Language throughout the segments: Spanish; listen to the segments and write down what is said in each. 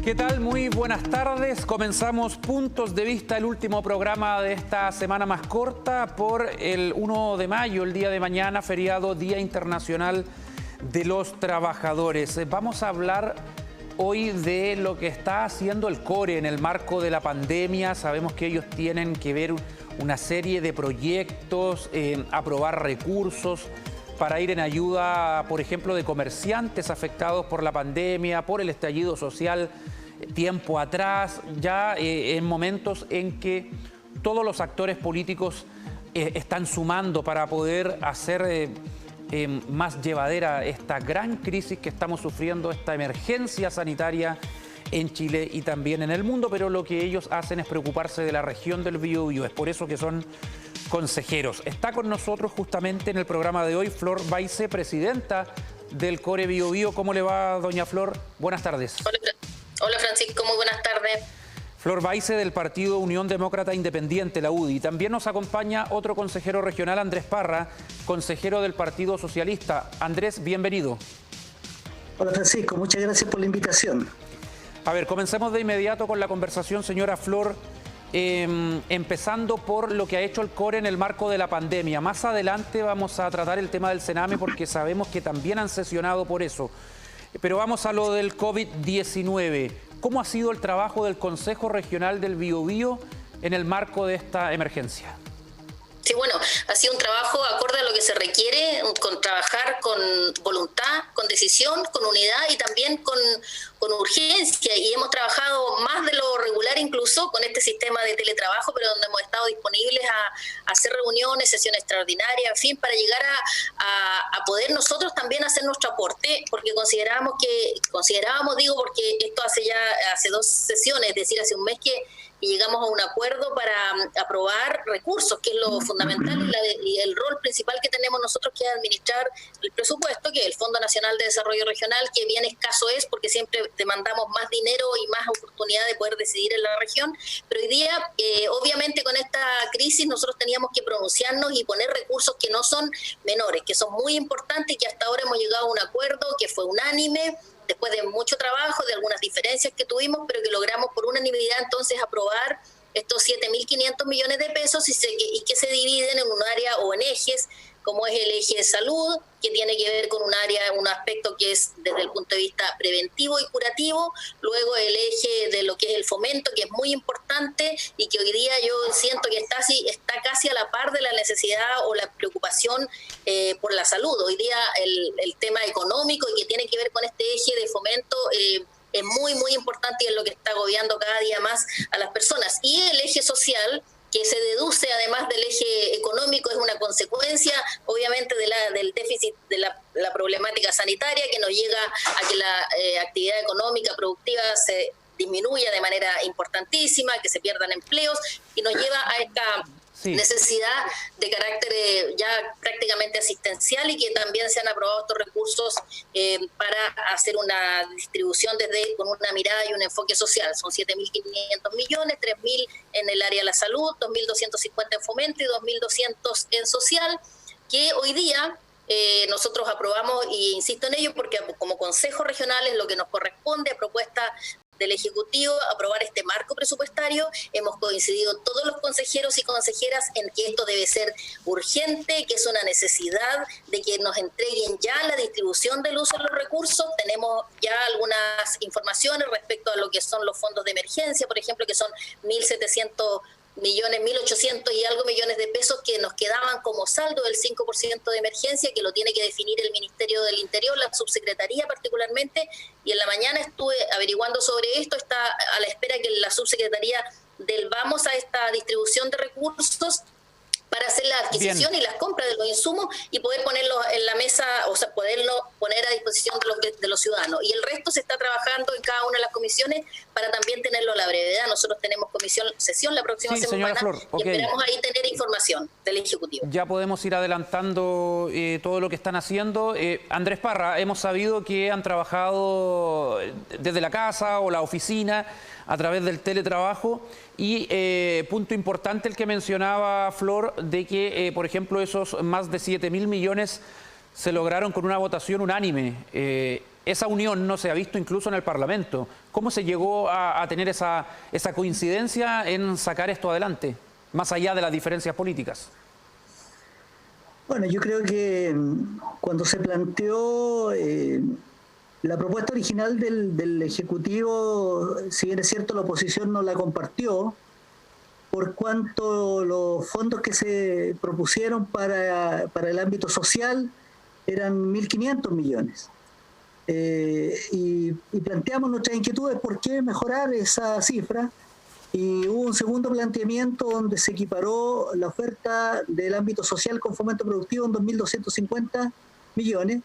¿Qué tal? Muy buenas tardes. Comenzamos Puntos de Vista, el último programa de esta semana más corta por el 1 de mayo, el día de mañana, feriado, Día Internacional de los Trabajadores. Vamos a hablar hoy de lo que está haciendo el CORE en el marco de la pandemia. Sabemos que ellos tienen que ver una serie de proyectos, aprobar recursos para ir en ayuda, por ejemplo, de comerciantes afectados por la pandemia, por el estallido social tiempo atrás, ya en momentos en que todos los actores políticos están sumando para poder hacer más llevadera esta gran crisis que estamos sufriendo, esta emergencia sanitaria en Chile y también en el mundo, pero lo que ellos hacen es preocuparse de la región del Biobío, es por eso que son consejeros. Está con nosotros justamente en el programa de hoy Flor Baise, presidenta del CORE Biobío. ¿Cómo le va, doña Flor? Buenas tardes. Hola Francisco, muy buenas tardes. Flor Baise del Partido Unión Demócrata Independiente, la UDI. También nos acompaña otro consejero regional, Andrés Parra, consejero del Partido Socialista. Andrés, bienvenido. Hola Francisco, muchas gracias por la invitación. A ver, comencemos de inmediato con la conversación, señora Flor, empezando por lo que ha hecho el CORE en el marco de la pandemia. Más adelante vamos a tratar el tema del Sename porque sabemos que también han sesionado por eso. Pero vamos a lo del COVID-19. ¿Cómo ha sido el trabajo del Consejo Regional del Biobío en el marco de esta emergencia? Sí, bueno, ha sido un trabajo acorde a lo que se requiere, con trabajar con voluntad, con decisión, con unidad y también con urgencia. Y hemos trabajado más de lo regular incluso con este sistema de teletrabajo, pero donde hemos estado disponibles a hacer reuniones, sesiones extraordinarias, en fin, para llegar a poder nosotros también hacer nuestro aporte, porque considerábamos, porque esto hace 2 sesiones, es decir, hace un mes que llegamos a un acuerdo para aprobar recursos, que es lo fundamental y el rol principal que tenemos nosotros, que es administrar el presupuesto, que es el Fondo Nacional de Desarrollo Regional, que bien escaso es porque siempre demandamos más dinero y más oportunidad de poder decidir en la región. Pero hoy día, obviamente con esta crisis, nosotros teníamos que pronunciarnos y poner recursos que no son menores, que son muy importantes y que hasta ahora hemos llegado a un acuerdo que fue unánime, después de mucho trabajo, de algunas diferencias que tuvimos, pero que logramos por unanimidad entonces aprobar estos 7.500 millones de pesos y que se dividen en un área o en ejes, como es el eje de salud, que tiene que ver con un aspecto que es desde el punto de vista preventivo y curativo, luego el eje de lo que es el fomento, que es muy importante y que hoy día yo siento que está casi a la par de la necesidad o la preocupación por la salud. Hoy día el tema económico y que tiene que ver con este eje de fomento es muy, muy importante y es lo que está agobiando cada día más a las personas. Y el eje social, que se deduce además del eje económico, es una consecuencia obviamente del déficit de la problemática sanitaria, que nos llega a que la actividad económica productiva se disminuya de manera importantísima, que se pierdan empleos y nos lleva a esta necesidad de carácter ya prácticamente asistencial, y que también se han aprobado estos recursos para hacer una distribución con una mirada y un enfoque social. Son 7.500 millones, 3.000 en el área de la salud, 2.250 en fomento y 2.200 en social, que hoy día nosotros aprobamos, y insisto en ello porque como Consejo Regional es lo que nos corresponde a propuesta del Ejecutivo, aprobar este marco presupuestario. Hemos coincidido todos los consejeros y consejeras en que esto debe ser urgente, que es una necesidad de que nos entreguen ya la distribución del uso de los recursos. Tenemos ya algunas informaciones respecto a lo que son los fondos de emergencia, por ejemplo, que son 1.700 millones, 1.800 y algo millones de pesos que nos quedaban como saldo del 5% de emergencia, que lo tiene que definir el Ministerio del Interior, la subsecretaría particularmente, y en la mañana estuve averiguando sobre esto. Está a la espera que la subsecretaría vamos a esta distribución de recursos para hacer la adquisición y las compras de los insumos y poder ponerlos en la mesa, o sea, poderlo poner a disposición de los ciudadanos. Y el resto se está trabajando en cada una de las comisiones para también tenerlo a la brevedad. Nosotros tenemos sesión la próxima semana Flor, y esperamos ahí tener información del Ejecutivo. Ya podemos ir adelantando todo lo que están haciendo. Andrés Parra, hemos sabido que han trabajado desde la casa o la oficina a través del teletrabajo y punto importante el que mencionaba Flor, de que, por ejemplo, esos más de 7.000 millones se lograron con una votación unánime. Esa unión no se ha visto incluso en el Parlamento. ¿Cómo se llegó a tener esa coincidencia en sacar esto adelante, más allá de las diferencias políticas? Bueno, yo creo que cuando se planteó la propuesta original del Ejecutivo, si bien es cierto la oposición no la compartió, por cuanto los fondos que se propusieron para el ámbito social eran 1.500 millones. Y planteamos nuestras inquietudes por qué mejorar esa cifra, y hubo un segundo planteamiento donde se equiparó la oferta del ámbito social con fomento productivo en 2.250 millones,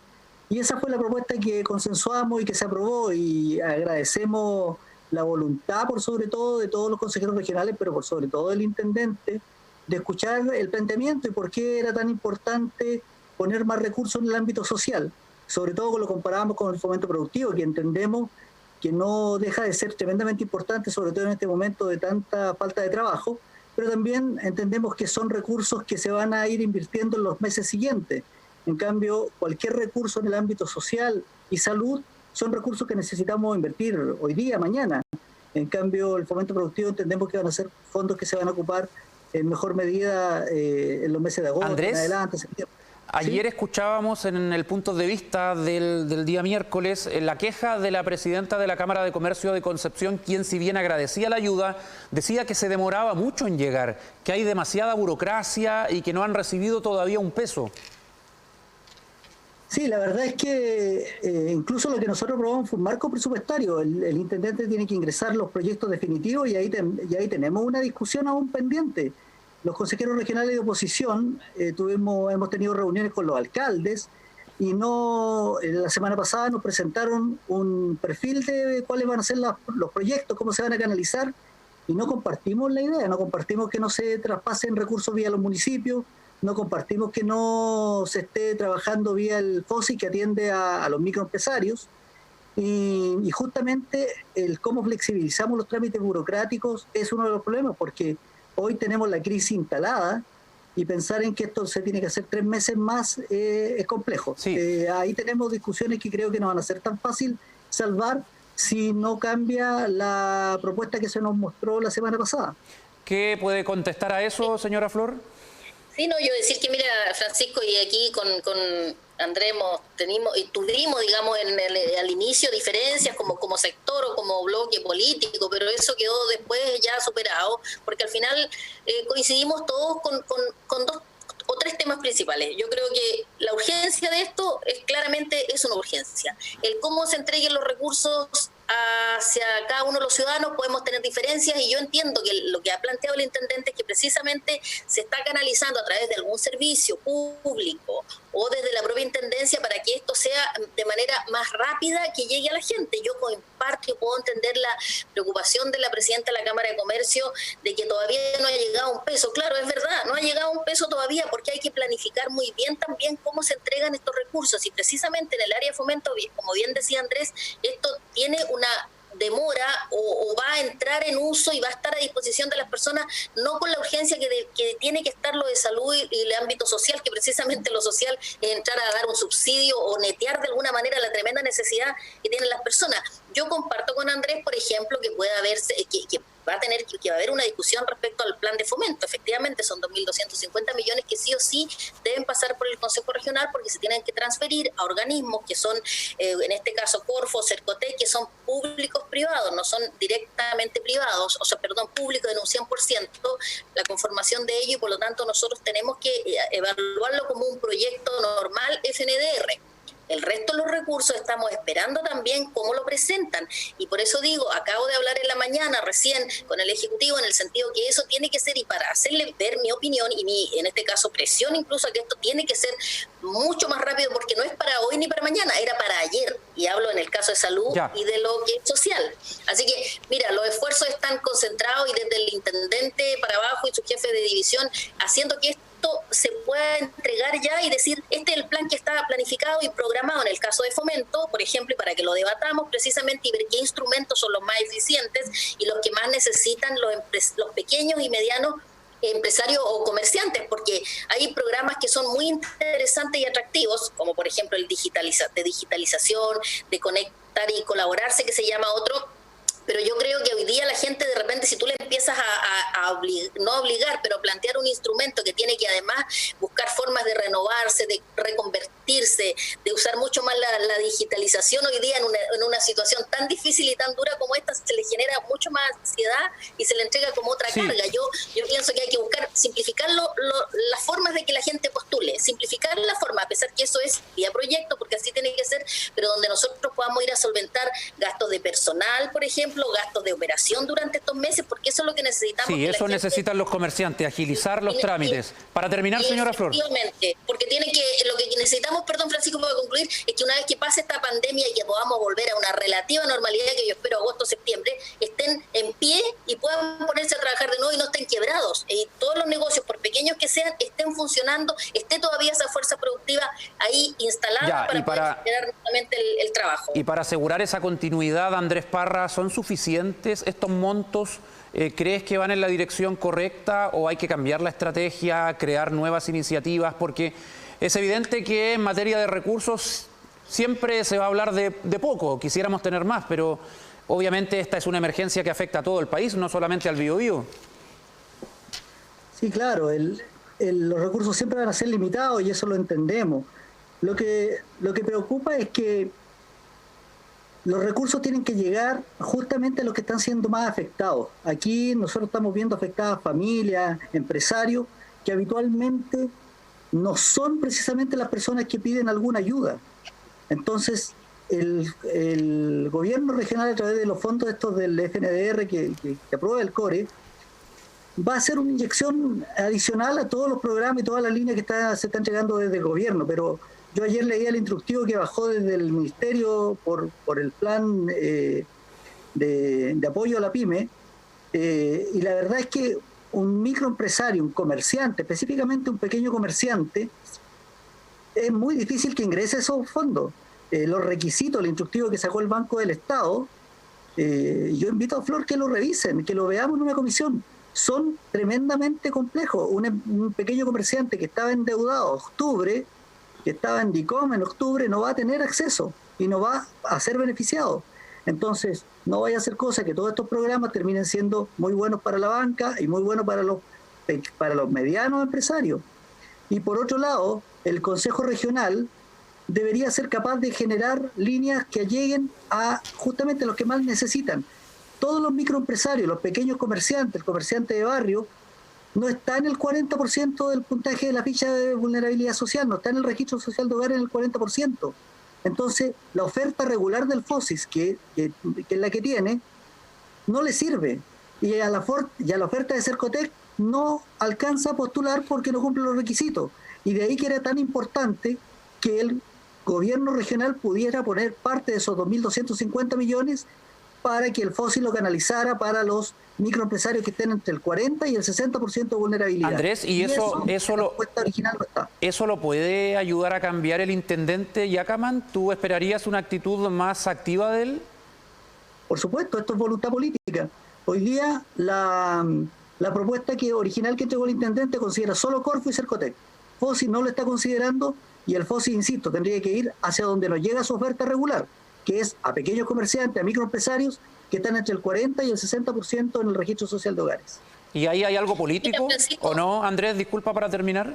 y esa fue la propuesta que consensuamos y que se aprobó, y agradecemos la voluntad por sobre todo de todos los consejeros regionales, pero por sobre todo del intendente, de escuchar el planteamiento y por qué era tan importante poner más recursos en el ámbito social, sobre todo cuando lo comparamos con el fomento productivo, que entendemos que no deja de ser tremendamente importante, sobre todo en este momento de tanta falta de trabajo, pero también entendemos que son recursos que se van a ir invirtiendo en los meses siguientes. En cambio, cualquier recurso en el ámbito social y salud son recursos que necesitamos invertir hoy día, mañana. En cambio, el fomento productivo entendemos que van a ser fondos que se van a ocupar en mejor medida en los meses de agosto, Andrés, en adelante, septiembre. Ayer escuchábamos en el punto de vista del día miércoles la queja de la presidenta de la Cámara de Comercio de Concepción, quien, si bien agradecía la ayuda, decía que se demoraba mucho en llegar, que hay demasiada burocracia y que no han recibido todavía un peso. Sí, la verdad es que incluso lo que nosotros aprobamos fue un marco presupuestario. El intendente tiene que ingresar los proyectos definitivos y ahí tenemos una discusión aún pendiente. Los consejeros regionales de oposición hemos tenido reuniones con los alcaldes y la semana pasada nos presentaron un perfil de cuáles van a ser los proyectos, cómo se van a canalizar, y no compartimos la idea, no compartimos que no se traspasen recursos vía los municipios, no compartimos que no se esté trabajando vía el FOSI que atiende a los microempresarios, y justamente el cómo flexibilizamos los trámites burocráticos es uno de los problemas, porque hoy tenemos la crisis instalada y pensar en que esto se tiene que hacer 3 meses más es complejo. Sí. Ahí tenemos discusiones que creo que no van a ser tan fácil salvar si no cambia la propuesta que se nos mostró la semana pasada. ¿Qué puede contestar a eso, señora Flor? Sí, no, yo decir que, mira, Francisco, y aquí con Andrés tuvimos, digamos, al inicio diferencias como sector o como bloque político, pero eso quedó después ya superado, porque al final coincidimos todos con 2 o 3 temas principales. Yo creo que la urgencia de esto claramente es una urgencia. El cómo se entreguen los recursos hacia cada uno de los ciudadanos, podemos tener diferencias, y yo entiendo que lo que ha planteado el intendente es que precisamente se está canalizando a través de algún servicio público o desde la propia intendencia para que esto sea de manera más rápida que llegue a la gente. Yo comparto y puedo entender la preocupación de la presidenta de la Cámara de Comercio de que todavía no ha llegado un peso. Claro, es verdad, no ha llegado un peso todavía, porque hay que planificar muy bien también cómo se entregan estos recursos, y precisamente en el área de fomento, como bien decía Andrés, esto tiene una demora o va a entrar en uso y va a estar a disposición de las personas, no con la urgencia que tiene que estar lo de salud y el ámbito social, que precisamente lo social es entrar a dar un subsidio o netear de alguna manera la tremenda necesidad que tienen las personas. Yo comparto con Andrés, por ejemplo, que puede haberse, que va a haber una discusión respecto al plan de fomento. Efectivamente, son 2.250 millones que sí o sí deben pasar por el Consejo Regional, porque se tienen que transferir a organismos que son, en este caso, Corfo, Cercotec, que son públicos privados, no son directamente privados, públicos en un 100%, la conformación de ello, y por lo tanto nosotros tenemos que evaluarlo como un proyecto normal FNDR. El resto de los recursos estamos esperando también cómo lo presentan. Y por eso digo, acabo de hablar en la mañana recién con el Ejecutivo en el sentido que eso tiene que ser, y para hacerle ver mi opinión y en este caso presión incluso, a que esto tiene que ser mucho más rápido, porque no es para hoy ni para mañana, era para ayer. Y hablo en el caso de salud y de lo que es social. Así que, mira, los esfuerzos están concentrados y desde el intendente para abajo y su jefe de división haciendo que esto se pueda entregar ya y decir, este es el plan que está planificado y programado en el caso de Fomento, por ejemplo, y para que lo debatamos precisamente y ver qué instrumentos son los más eficientes y los que más necesitan los pequeños y medianos empresarios o comerciantes, porque hay programas que son muy interesantes y atractivos, como por ejemplo el de digitalización, de conectar y colaborarse, que se llama otro. Pero yo creo que hoy día la gente, de repente, si tú le empiezas no obligar, pero plantear un instrumento que tiene que además buscar formas de renovarse, de reconvertirse, de usar mucho más la digitalización hoy día en una situación tan difícil y tan dura como esta, se le genera mucho más ansiedad y se le entrega como otra carga. Yo pienso que hay que buscar simplificar las formas de que la gente postule, simplificar la forma, a pesar que eso es vía proyecto, porque así tiene que ser, pero donde nosotros podamos ir a solventar gastos de personal, por ejemplo, gastos de operación durante estos meses, porque eso es lo que necesitamos. Sí, eso necesitan los comerciantes, agilizar los trámites. Para terminar, señora Flor. Efectivamente, porque lo que necesitamos, perdón Francisco, para concluir, es que una vez que pase esta pandemia y que podamos volver a una relativa normalidad, que yo espero agosto, septiembre, estén en pie y puedan ponerse a trabajar de nuevo y no estén quebrados. Y todos los negocios, por pequeños que sean, estén funcionando, esté todavía esa fuerza productiva ahí instalada para poder generar nuevamente el trabajo. Y para asegurar esa continuidad, Andrés Parra, ¿son suficientes estos montos? ¿Crees que van en la dirección correcta o hay que cambiar la estrategia, crear nuevas iniciativas? Porque es evidente que en materia de recursos siempre se va a hablar de poco, quisiéramos tener más, pero obviamente esta es una emergencia que afecta a todo el país, no solamente al Biobío. Sí, claro, los recursos siempre van a ser limitados y eso lo entendemos. Lo que preocupa es que los recursos tienen que llegar justamente a los que están siendo más afectados. Aquí nosotros estamos viendo afectadas familias, empresarios, que habitualmente no son precisamente las personas que piden alguna ayuda. Entonces, el gobierno regional, a través de los fondos estos del FNDR que aprueba el CORE, va a hacer una inyección adicional a todos los programas y todas las líneas que se están entregando desde el gobierno, pero yo ayer leía el instructivo que bajó desde el Ministerio por el plan de apoyo a la PYME, y la verdad es que un microempresario, un comerciante, específicamente un pequeño comerciante, es muy difícil que ingrese esos fondos. Los requisitos, el instructivo que sacó el Banco del Estado, yo invito a Flor que lo revisen, que lo veamos en una comisión. Son tremendamente complejos. Un pequeño comerciante que estaba endeudado en octubre, que estaba en DICOM en octubre, no va a tener acceso y no va a ser beneficiado. Entonces, no vaya a ser cosa que todos estos programas terminen siendo muy buenos para la banca y muy buenos para los medianos empresarios. Y por otro lado, el Consejo Regional debería ser capaz de generar líneas que lleguen a justamente los que más necesitan. Todos los microempresarios, los pequeños comerciantes, el comerciante de barrio, no está en el 40% del puntaje de la ficha de vulnerabilidad social, no está en el registro social de hogar en el 40%. Entonces, la oferta regular del FOSIS, que es la que tiene, no le sirve. Y a la oferta de Cercotec no alcanza a postular porque no cumple los requisitos. Y de ahí que era tan importante que el gobierno regional pudiera poner parte de esos 2.250 millones para que el FOSIS lo canalizara para los microempresarios que estén entre el 40 y el 60% de vulnerabilidad. Andrés, ¿y eso original no está. ¿Eso lo puede ayudar a cambiar el intendente Yacaman? ¿Tú esperarías una actitud más activa de él? Por supuesto, esto es voluntad política. Hoy día la propuesta original que entregó el intendente considera solo Corfo y Cercotec. FOSIS no lo está considerando y el FOSIS, insisto, tendría que ir hacia donde nos llega su oferta regular, que es a pequeños comerciantes, a microempresarios que están entre el 40 y el 60% en el registro social de hogares. ¿Y ahí hay algo político o no, Andrés? Disculpa para terminar.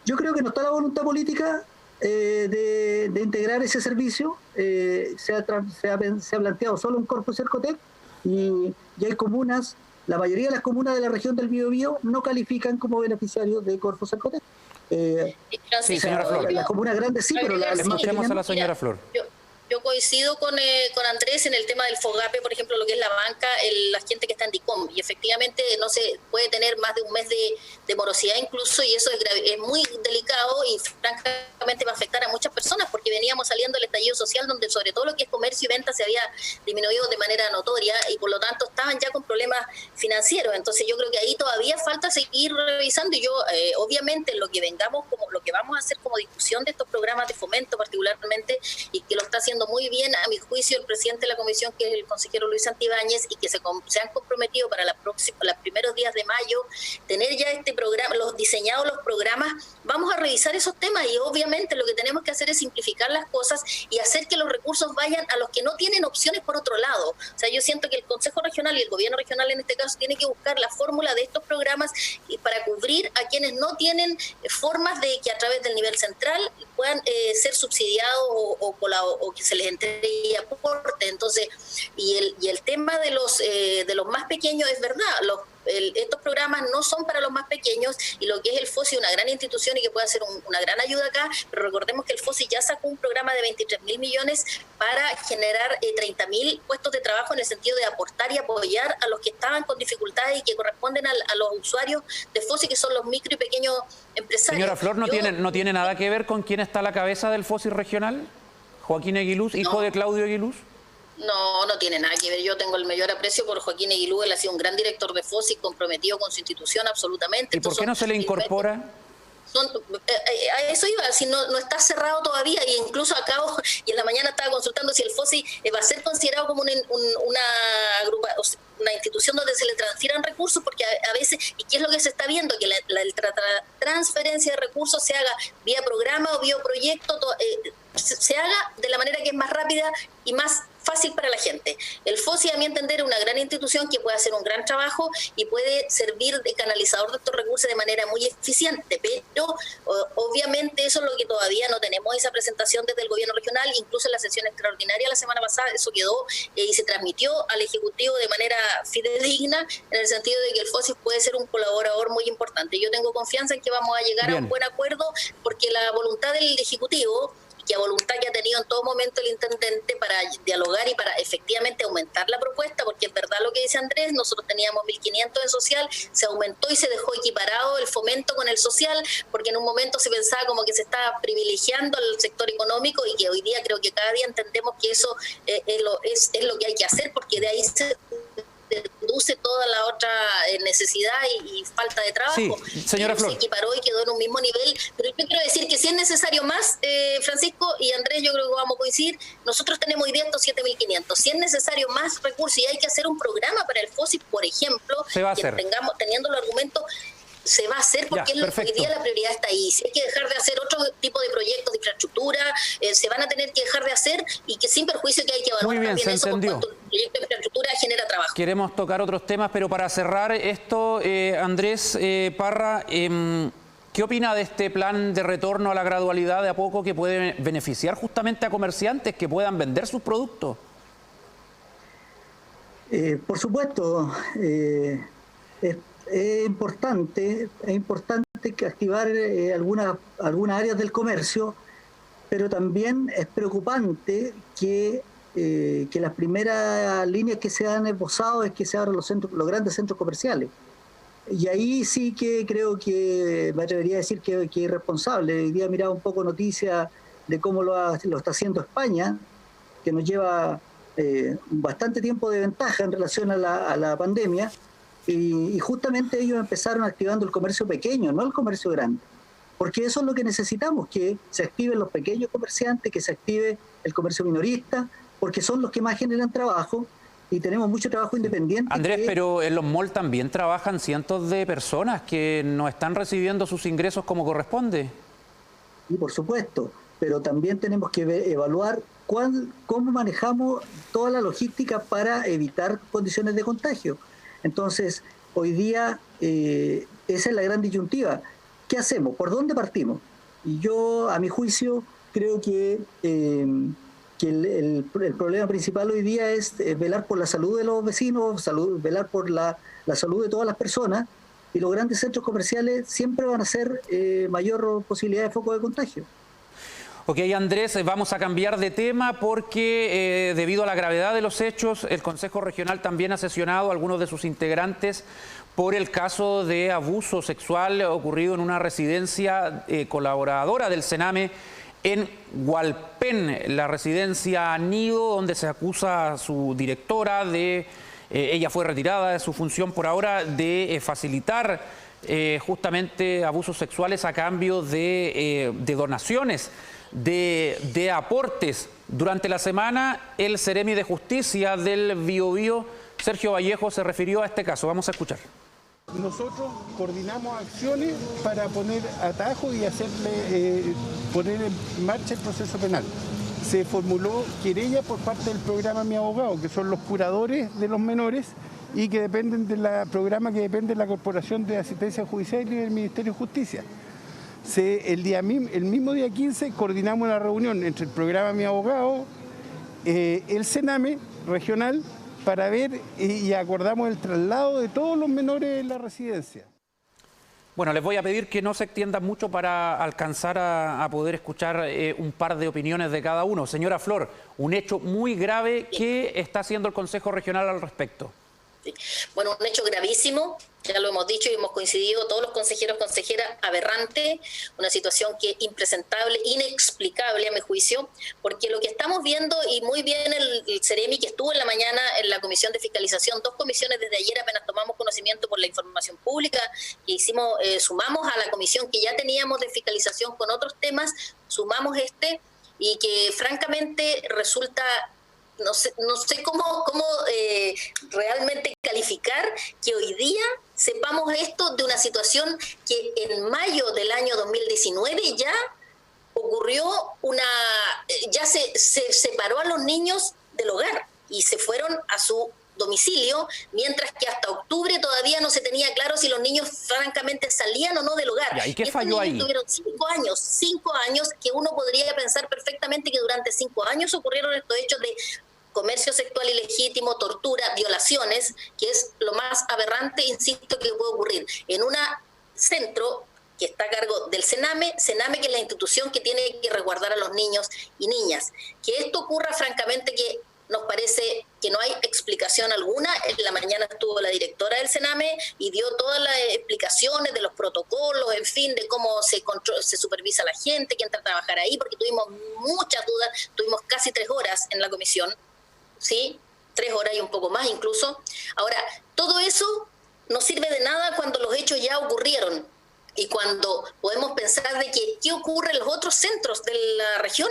Yo creo que no está la voluntad política de integrar ese servicio. Se ha planteado solo un Corfo Cercotec y hay comunas, la mayoría de las comunas de la región del Biobío no califican como beneficiarios de Corfo Cercotec. Sí, Francisco, señora Flor. Las comunas grandes sí, pero las más Escuchemos a la pequeñas señora Flor. Yo coincido con Andrés en el tema del FOGAPE, por ejemplo, lo que es la banca, la gente que está en DICOM, y efectivamente no se puede tener más de un mes de morosidad incluso, y eso es muy delicado y francamente va a afectar a muchas personas, porque veníamos saliendo del estallido social donde sobre todo lo que es comercio y venta se había disminuido de manera notoria y por lo tanto estaban ya con problemas financieros. Entonces yo creo que ahí todavía falta seguir revisando, y yo obviamente lo que vamos a hacer como discusión de estos programas de fomento particularmente, y que lo está haciendo muy bien a mi juicio el presidente de la comisión, que es el consejero Luis Santibáñez, y que se han comprometido para los primeros días de mayo tener ya este programa, diseñados los programas. Vamos a revisar esos temas y obviamente lo que tenemos que hacer es simplificar las cosas y hacer que los recursos vayan a los que no tienen opciones por otro lado. O sea, yo siento que el Consejo Regional y el Gobierno Regional en este caso tiene que buscar la fórmula de estos programas y para cubrir a quienes no tienen formas de que a través del nivel central puedan ser subsidiados o que se les entregue aporte. Entonces, y el tema de los más pequeños es verdad, estos programas no son para los más pequeños, y lo que es el FOSI, una gran institución y que puede hacer una gran ayuda acá, pero recordemos que el FOSI ya sacó un programa de 23.000 millones para generar 30.000 puestos de trabajo en el sentido de aportar y apoyar a los que estaban con dificultades y que corresponden a los usuarios de FOSI, que son los micro y pequeños empresarios. Señora Flor, ¿no tiene nada que ver con quién está a la cabeza del FOSI regional? Joaquín Eguiluz, hijo de Claudio Eguiluz. No tiene nada que ver. Yo tengo el mayor aprecio por Joaquín Eguiluz. Él ha sido un gran director de FOSI, comprometido con su institución absolutamente. ¿Y por qué no se le incorpora? A eso iba, si no está cerrado todavía, y incluso acabo, y en la mañana estaba consultando si el FOSI va a ser considerado como una institución donde se le transfieran recursos, porque a veces, ¿y qué es lo que se está viendo? Que la transferencia de recursos se haga vía programa o vía proyecto, se haga de la manera que es más rápida y más fácil para la gente. El FOSI, a mi entender, es una gran institución que puede hacer un gran trabajo y puede servir de canalizador de estos recursos de manera muy eficiente, pero obviamente eso es lo que todavía no tenemos, esa presentación desde el gobierno regional. Incluso en la sesión extraordinaria la semana pasada eso quedó y se transmitió al Ejecutivo de manera fidedigna, en el sentido de que el FOSI puede ser un colaborador muy importante. Yo tengo confianza en que vamos a llegar a un buen acuerdo, porque la voluntad del Ejecutivo, que a voluntad que ha tenido en todo momento el intendente para dialogar y para efectivamente aumentar la propuesta, porque es verdad lo que dice Andrés, nosotros teníamos 1.500 en social, se aumentó y se dejó equiparado el fomento con el social, porque en un momento se pensaba como que se estaba privilegiando al sector económico, y que hoy día creo que cada día entendemos que eso es lo que hay que hacer, porque de ahí se deduce toda la otra necesidad y falta de trabajo. Sí, señora Flor. Se equiparó y quedó en un mismo nivel, pero yo quiero decir que si es necesario más, Francisco y Andrés, yo creo que vamos a coincidir, nosotros tenemos hoy día estos 7.500, si es necesario más recursos y hay que hacer un programa para el FOSI, por ejemplo, se va a hacer. Teniendo los argumentos, se va a hacer, porque hoy día la prioridad está ahí. Si hay que dejar de hacer otro tipo de proyectos de infraestructura, se van a tener que dejar de hacer, y que sin perjuicio que hay que evaluar también eso, por cuanto el proyecto de infraestructura genera trabajo. Queremos tocar otros temas, pero para cerrar esto, Andrés Parra, ¿qué opina de este plan de retorno a la gradualidad de a poco, que puede beneficiar justamente a comerciantes que puedan vender sus productos? Por supuesto, es importante que activar algunas áreas del comercio, pero también es preocupante que las primeras líneas que se han esbozado es que se abran los grandes centros comerciales. Y ahí sí que creo que me atrevería a decir que es irresponsable. Hoy día miraba un poco noticias de cómo lo está haciendo España, que nos lleva bastante tiempo de ventaja en relación a la pandemia, y justamente ellos empezaron activando el comercio pequeño, no el comercio grande, porque eso es lo que necesitamos, que se activen los pequeños comerciantes, que se active el comercio minorista, porque son los que más generan trabajo, y tenemos mucho trabajo independiente. Andrés, pero en los malls también trabajan cientos de personas que no están recibiendo sus ingresos como corresponde. Y por supuesto, pero también tenemos que evaluar cómo manejamos toda la logística para evitar condiciones de contagio. Entonces, hoy día esa es la gran disyuntiva. ¿Qué hacemos? ¿Por dónde partimos? Y yo, a mi juicio, creo que el problema principal hoy día es velar por la salud de los vecinos, velar por la salud de todas las personas, y los grandes centros comerciales siempre van a ser mayor posibilidad de foco de contagio. Ok, Andrés, vamos a cambiar de tema porque debido a la gravedad de los hechos, el Consejo Regional también ha sesionado a algunos de sus integrantes por el caso de abuso sexual ocurrido en una residencia colaboradora del Sename en Hualpén, la residencia Nido, donde se acusa a su directora de, ella fue retirada de su función por ahora, de facilitar justamente abusos sexuales a cambio de donaciones, de aportes. Durante la semana, el Seremi de Justicia del Biobío, Sergio Vallejo, se refirió a este caso. Vamos a escuchar. Nosotros coordinamos acciones para poner atajo y poner en marcha el proceso penal. Se formuló querella por parte del programa Mi Abogado, que son los curadores de los menores y que dependen del programa que depende de la Corporación de Asistencia Judicial y del Ministerio de Justicia. El mismo día 15 coordinamos una reunión entre el programa Mi Abogado, el Sename regional, para ver y acordamos el traslado de todos los menores en la residencia. Bueno, les voy a pedir que no se extiendan mucho para alcanzar a poder escuchar un par de opiniones de cada uno. Señora Flor, un hecho muy grave, ¿qué está haciendo el Consejo Regional al respecto? Bueno, un hecho gravísimo, ya lo hemos dicho y hemos coincidido todos los consejeros, consejeras, aberrante, una situación que es impresentable, inexplicable a mi juicio, porque lo que estamos viendo, y muy bien el Seremi que estuvo en la mañana en la comisión de fiscalización, dos comisiones desde ayer apenas tomamos conocimiento por la información pública que hicimos, sumamos a la comisión que ya teníamos de fiscalización con otros temas, sumamos y que francamente resulta... No sé cómo realmente calificar que hoy día sepamos esto de una situación que en mayo del año 2019 ya ocurrió ya se separó a los niños del hogar y se fueron a su domicilio, mientras que hasta octubre todavía no se tenía claro si los niños francamente salían o no del hogar. ¿Y qué falló ahí? Tuvieron 5 años que uno podría pensar perfectamente que durante 5 años ocurrieron estos hechos de comercio sexual ilegítimo, tortura, violaciones, que es lo más aberrante, insisto, que puede ocurrir en un centro que está a cargo del Sename que es la institución que tiene que resguardar a los niños y niñas. Que esto ocurra, francamente, que nos parece que no hay explicación alguna. En la mañana estuvo la directora del Sename y dio todas las explicaciones de los protocolos, en fin, de cómo se supervisa a la gente que entra a trabajar ahí, porque tuvimos muchas dudas, tuvimos casi 3 horas en la comisión, ¿sí? 3 horas y un poco más incluso. Ahora, todo eso no sirve de nada cuando los hechos ya ocurrieron y cuando podemos pensar de que qué ocurre en los otros centros de la región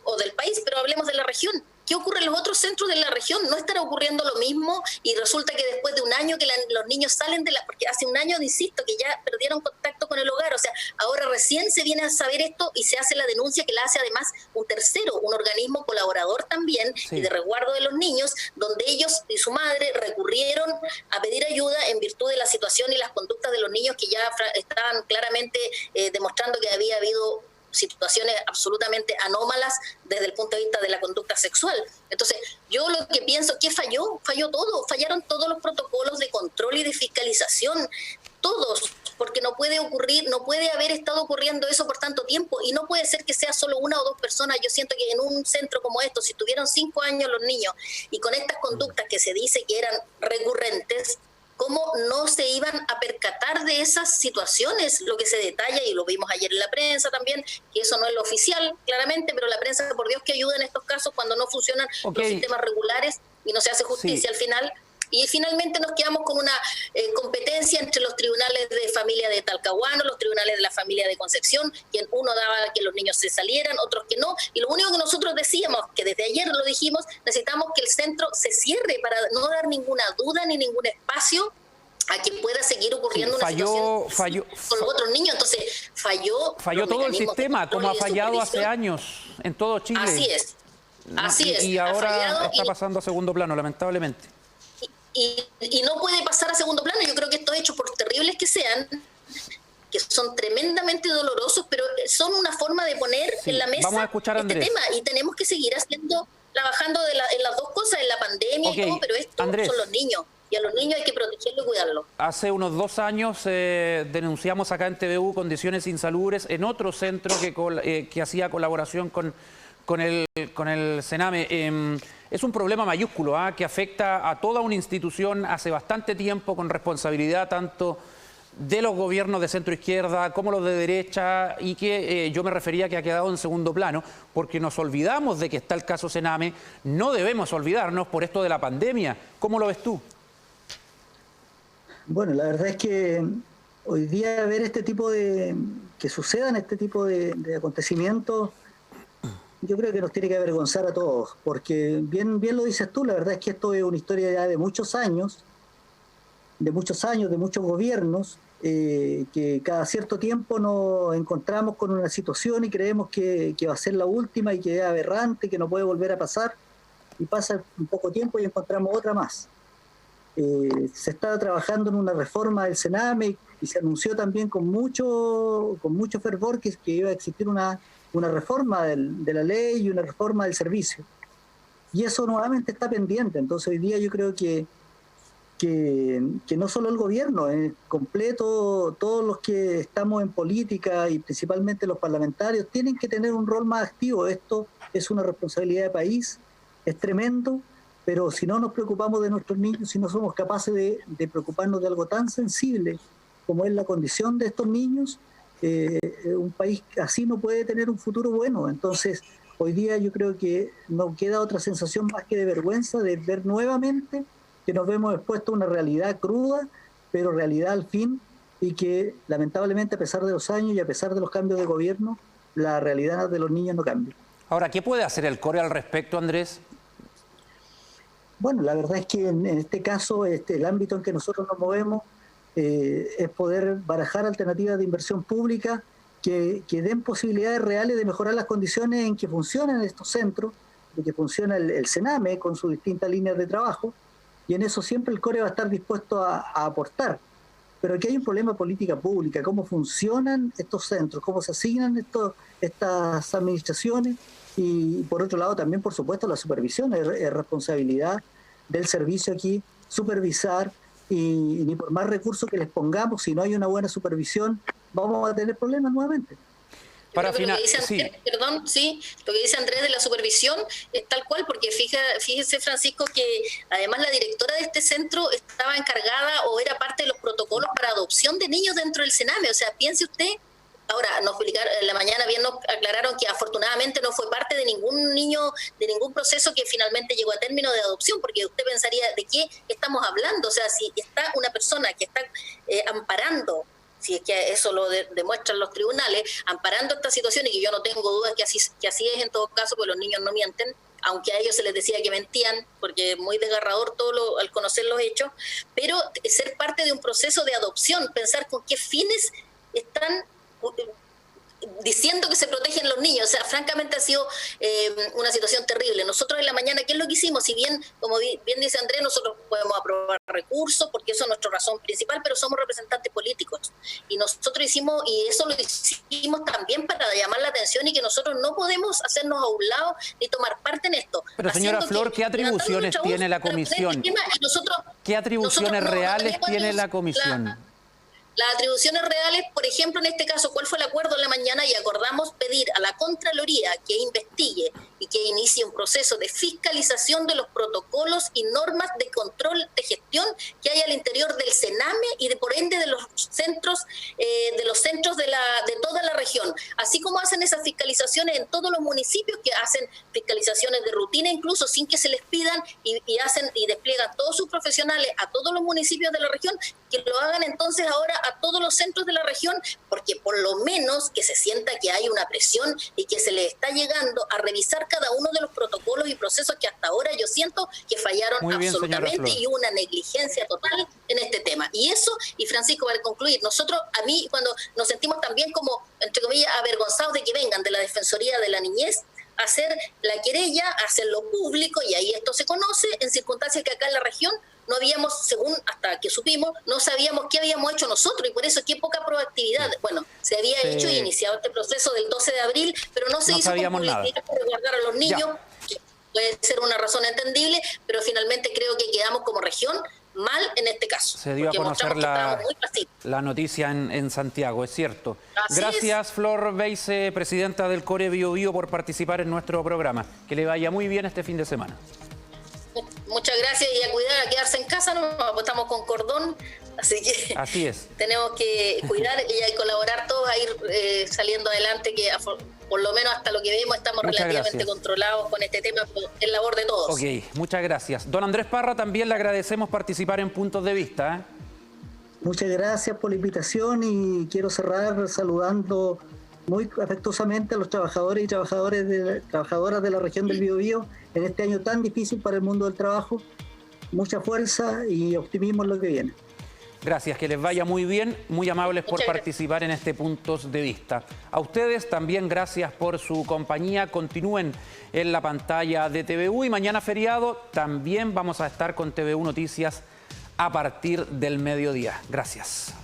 o del país, pero hablemos de la región. ¿Qué ocurre en los otros centros de la región? ¿No estará ocurriendo lo mismo? Y resulta que después de un año que los niños salen porque hace un año, insisto, que ya perdieron contacto con el hogar. O sea, ahora recién se viene a saber esto y se hace la denuncia que la hace además un tercero, un organismo colaborador también, sí, y de resguardo de los niños, donde ellos y su madre recurrieron a pedir ayuda en virtud de la situación y las conductas de los niños que ya estaban claramente demostrando que había habido situaciones absolutamente anómalas desde el punto de vista de la conducta sexual. Entonces, yo lo que pienso, ¿qué falló? Falló todo, fallaron todos los protocolos de control y de fiscalización, todos, porque no puede ocurrir, no puede haber estado ocurriendo eso por tanto tiempo, y no puede ser que sea solo 1 o 2 personas. Yo siento que en un centro como esto, si tuvieron 5 años los niños, y con estas conductas que se dice que eran recurrentes, ¿cómo no se iban a percatar de esas situaciones? Lo que se detalla, y lo vimos ayer en la prensa también, que eso no es lo oficial, claramente, pero la prensa, por Dios, que ayuda en estos casos cuando no funcionan los sistemas regulares y no se hace justicia al final. Y finalmente nos quedamos con una competencia entre los tribunales de familia de Talcahuano, los tribunales de la familia de Concepción, quien uno daba que los niños se salieran, otros que no. Y lo único que nosotros decíamos, que desde ayer lo dijimos, necesitamos que el centro se cierre para no dar ninguna duda ni ningún espacio a que pueda seguir ocurriendo una situación con los otros niños. Entonces, falló todo el sistema, como ha fallado hace años en todo Chile. Así es. Y ahora está pasando a segundo plano, lamentablemente. Y no puede pasar a segundo plano. Yo creo que estos hechos, por terribles que sean, que son tremendamente dolorosos, pero son una forma de poner en la mesa este tema. Y tenemos que seguir trabajando en las dos cosas, en la pandemia y todo, pero esto son los niños. y a los niños hay que protegerlos y cuidarlos. Hace unos 2 años denunciamos acá en TVU condiciones insalubres en otro centro que hacía colaboración con el Sename. Es un problema mayúsculo que afecta a toda una institución hace bastante tiempo, con responsabilidad tanto de los gobiernos de centro izquierda como los de derecha, y que yo me refería que ha quedado en segundo plano porque nos olvidamos de que está el caso Sename. No debemos olvidarnos por esto de la pandemia. ¿Cómo lo ves tú? Bueno, la verdad es que hoy día ver que sucedan este tipo de acontecimientos, yo creo que nos tiene que avergonzar a todos, porque bien lo dices tú, la verdad es que esto es una historia ya de muchos años, de muchos gobiernos, que cada cierto tiempo nos encontramos con una situación y creemos que va a ser la última y que es aberrante, que no puede volver a pasar, y pasa un poco tiempo y encontramos otra más. Se está trabajando en una reforma del Sename y se anunció también con mucho fervor que iba a existir una reforma de la ley y una reforma del servicio. Y eso nuevamente está pendiente. Entonces hoy día yo creo que no solo el gobierno, en completo todos los que estamos en política y principalmente los parlamentarios tienen que tener un rol más activo. Esto es una responsabilidad de país, es tremendo, pero si no nos preocupamos de nuestros niños, si no somos capaces de preocuparnos de algo tan sensible como es la condición de estos niños, un país así no puede tener un futuro bueno. Entonces hoy día yo creo que no queda otra sensación más que de vergüenza de ver nuevamente que nos vemos expuestos a una realidad cruda, pero realidad al fin, y que lamentablemente a pesar de los años y a pesar de los cambios de gobierno, la realidad de los niños no cambia. Ahora, ¿qué puede hacer el CORE al respecto, Andrés? Bueno, la verdad es que en este caso el ámbito en que nosotros nos movemos es poder barajar alternativas de inversión pública que den posibilidades reales de mejorar las condiciones en que funcionan estos centros, de que funciona el Sename con sus distintas líneas de trabajo, y en eso siempre el CORE va a estar dispuesto a aportar. Pero aquí hay un problema de política pública, cómo funcionan estos centros, cómo se asignan estas administraciones, y por otro lado también, por supuesto, la supervisión es responsabilidad del servicio aquí, supervisar, y ni por más recursos que les pongamos, si no hay una buena supervisión, vamos a tener problemas nuevamente. Para lo que dice Andrés, lo que dice Andrés de la supervisión es tal cual, porque fíjese, Francisco, que además la directora de este centro estaba encargada o era parte de los protocolos para adopción de niños dentro del Sename. O sea, piense usted, ahora nos explicaron, en la mañana bien nos aclararon que afortunadamente no fue parte de ningún niño, de ningún proceso que finalmente llegó a término de adopción, porque usted pensaría, ¿de qué estamos hablando? O sea, si está una persona que está amparando, si es que eso lo demuestran los tribunales, amparando esta situación, y que yo no tengo dudas que así es en todo caso, porque los niños no mienten, aunque a ellos se les decía que mentían, porque es muy desgarrador al conocer los hechos, pero ser parte de un proceso de adopción, pensar con qué fines están diciendo que se protegen los niños. O sea, francamente ha sido una situación terrible. Nosotros en la mañana, ¿qué es lo que hicimos? Si bien, como bien dice Andrés, nosotros podemos aprobar recursos, porque eso es nuestra razón principal, pero somos representantes políticos. Y nosotros hicimos, y eso lo hicimos también para llamar la atención, y que nosotros no podemos hacernos a un lado ni tomar parte en esto. Pero señora Flor, ¿qué atribuciones tiene la comisión? ¿Qué atribuciones reales tiene la comisión? Las atribuciones reales, por ejemplo, en este caso, ¿cuál fue el acuerdo en la mañana? Y acordamos pedir a la Contraloría que investigue y que inicie un proceso de fiscalización de los protocolos y normas de control de gestión que hay al interior del Sename y por ende de los centros de toda la región, así como hacen esas fiscalizaciones en todos los municipios, que hacen fiscalizaciones de rutina incluso sin que se les pidan, y hacen y despliegan todos sus profesionales a todos los municipios de la región, que lo hagan entonces ahora a todos los centros de la región, porque por lo menos que se sienta que hay una presión y que se le está llegando a revisar cada uno de los protocolos y procesos que hasta ahora yo siento que fallaron absolutamente, y hubo una negligencia total en este tema. Y eso, y Francisco, para concluir, a mí cuando nos sentimos también como, entre comillas, avergonzados de que vengan de la Defensoría de la Niñez a hacer la querella, a hacerlo público, y ahí esto se conoce en circunstancias que acá en la región no habíamos, según hasta que supimos, no sabíamos qué habíamos hecho nosotros, y por eso qué poca proactividad. Bueno, se había hecho y iniciado este proceso del 12 de abril, pero no se hizo con publicidad para guardar a los niños, que puede ser una razón entendible, pero finalmente creo que quedamos como región mal en este caso. Se dio a conocer la noticia en Santiago, es cierto. Gracias, Flor Beize, presidenta del CORE Bio Bio, por participar en nuestro programa. Que le vaya muy bien este fin de semana. Muchas gracias y a cuidar, a quedarse en casa, ¿no? Estamos con cordón, así que así es. Tenemos que cuidar y a colaborar todos a ir saliendo adelante, que por lo menos hasta lo que vemos estamos relativamente controlados con este tema, en labor de todos. Ok, muchas gracias. Don Andrés Parra, también le agradecemos participar en Puntos de Vista. Muchas gracias por la invitación y quiero cerrar saludando muy afectuosamente a los trabajadores y trabajadoras de la región del Biobío en este año tan difícil para el mundo del trabajo. Mucha fuerza y optimismo en lo que viene. Gracias, que les vaya muy bien, muy amables por participar en este Puntos de Vista. A ustedes también gracias por su compañía, continúen en la pantalla de TVU y mañana feriado también vamos a estar con TVU Noticias a partir del mediodía. Gracias.